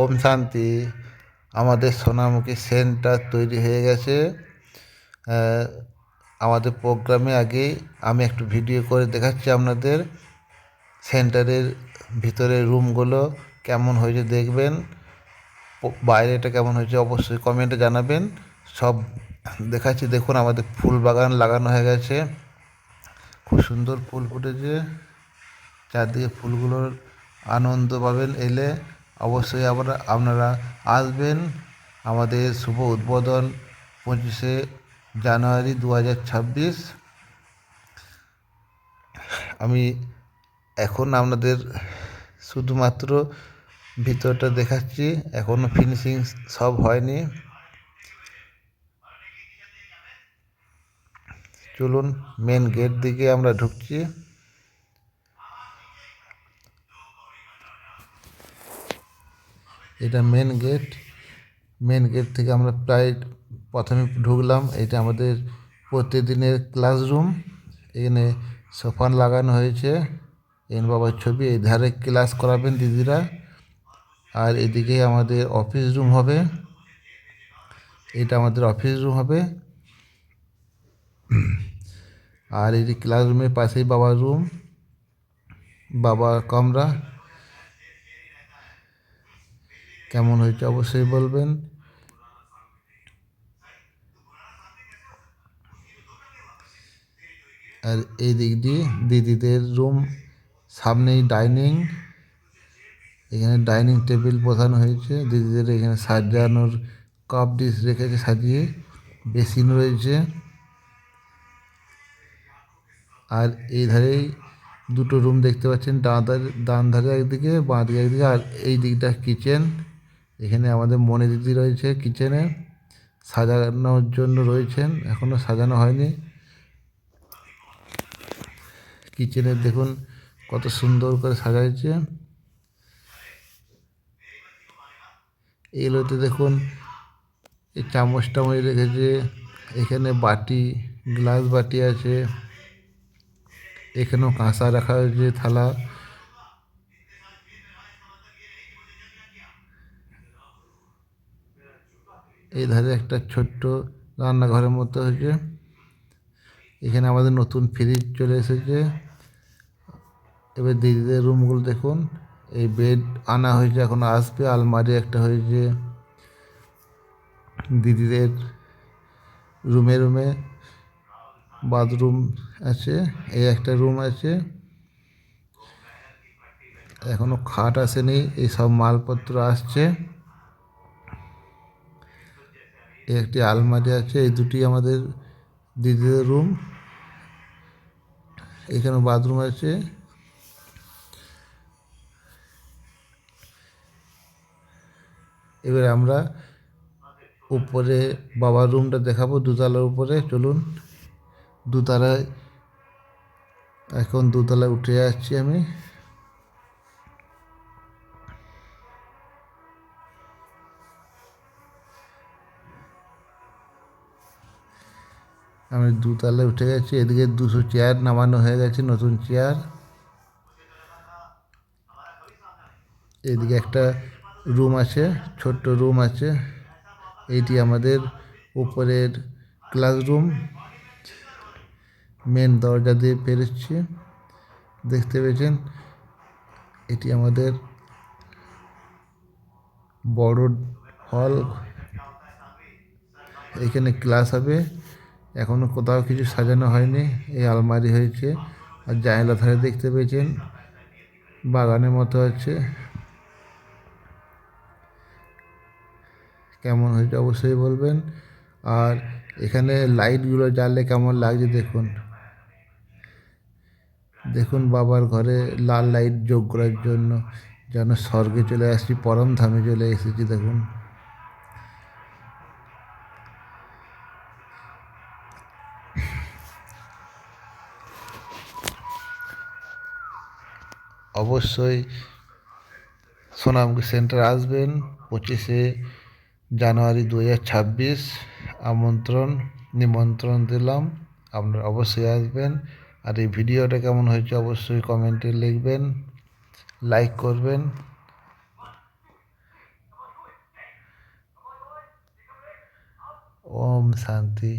ওম শান্তি। আমাদের সোনামুখী সেন্টার তৈরি হয়ে গেছে। আমাদের প্রোগ্রামে আগে আমি একটু ভিডিও করে দেখাচ্ছি আপনাদের। সেন্টারের ভিতরের রুমগুলো কেমন হয়েছে দেখবেন, বাইরেটা কেমন হয়েছে অবশ্যই কমেন্টে জানাবেন। সব দেখাচ্ছি, দেখুন আমাদের ফুল বাগান লাগানো হয়ে গেছে, খুব সুন্দর ফুল ফুটেছে। চারদিকে ফুলগুলোর আনন্দ পাবেন এলে। অবশ্যই আপনারা আসবেন। আমাদের শুভ উদ্বোধন 25শে জানুয়ারি 2026। আমি এখন আপনাদের শুধুমাত্র ভিতরটা দেখাচ্ছি, এখনও ফিনিশিং সব হয়নি। চলুন, মেন গেট দিকে আমরা ঢুকছি। এটা মেন গেট। মেন গেট থেকে আমরা প্রায় প্রথমে ঢুকলাম। এটা আমাদের প্রতিদিনের ক্লাসরুম। এখানে সোফা লাগানো হয়েছে, এখানে বাবার ছবি। এই ধারে ক্লাস করাবেন দিদিরা। আর এদিকে আমাদের অফিস রুম হবে। এটা আমাদের অফিস রুম হবে। আর এই যে ক্লাসরুমের পাশেই বাবার রুম, বাবার কামরা। কেমন হয়েছে অবশ্যই বলবেন। আর এই দিক দিয়ে দিদিদের রুম, সামনেই ডাইনিং। এখানে ডাইনিং টেবিল বসানো হয়েছে দিদিদের। এখানে সাজানোর কাপ ডিশ রেখেছে সাজিয়ে, বেসিন রয়েছে। আর এই ধারেই দুটো রুম দেখতে পাচ্ছেন, ডান ধারে একদিকে, বাঁ দিকে একদিকে। আর এই দিকটা কিচেন। এখানে আমাদের মনি দিদি রয়েছে কিচেনে, সাজানোর জন্য রয়েছেন, এখনও সাজানো হয়নি। কিচেনে দেখুন কত সুন্দর করে সাজাইছে। এগুলোতে দেখুন এই চামচ টামচ রেখেছে। এখানে বাটি, গ্লাস বাটি আছে। এখানেও কাঁসা রাখা হয়েছে, থালা। এই ধারে একটা ছোট্ট রান্নাঘরের মতো হয়েছে। এখানে আমাদের নতুন ফ্রিজ চলে এসেছে। এবার দিদিদের রুমগুলো দেখুন। এই বেড আনা হয়েছে, এখন আসবে। আলমারি একটা হয়েছে দিদিদের রুমে রুমে। বাথরুম আছে, এই একটা রুম আছে। এখনো খাট আসেনি, এই সব মালপত্র আসছে। একটি আলমারি আছে। এই দুটি আমাদের দিদিদের রুম। এখানে বাথরুম আছে। এবার আমরা উপরে বাবার রুমটা দেখাবো, দোতলার উপরে। চলুন, দোতলায়। এখন দোতলায় উঠে যাচ্ছি আমি। আমি দোতলায় উঠে গেছি। এদিকে 200 চেয়ার নামানো হয়ে গেছে, নতুন চেয়ার। এদিকে একটা রুম আছে, ছোট্ট রুম আছে। এইটি আমাদের উপরের ক্লাসরুম। মেন দরজা দিয়ে বেরোচ্ছি, দেখতে পেয়েছেন। এটি আমাদের বড় হল। এখানে ক্লাস হবে। এখনও কোথাও কিছু সাজানো হয়নি। এই আলমারি হয়েছে। আর জানলা ধারে দেখতে পেয়েছেন বাগানের মতো আছে। কেমন হয়েছে অবশ্যই বলবেন। আর এখানে লাইটগুলো জ্বাললে কেমন লাগছে দেখুন। দেখুন বাবার ঘরে লাল লাইট যোগ করার জন্য, যেন স্বর্গে চলে আসছি, পরম ধামে চলে এসেছি। দেখুন, অবশ্যই সোনামুখী সেন্টার আসবেন 25শে জানুয়ারি 2026। নিমন্ত্রণ দিলাম, আপনারা অবশ্যই আসবেন। আর এই ভিডিওটা কেমন হয়েছে অবশ্যই কমেন্টে লিখবেন, লাইক করবেন। ওম শান্তি।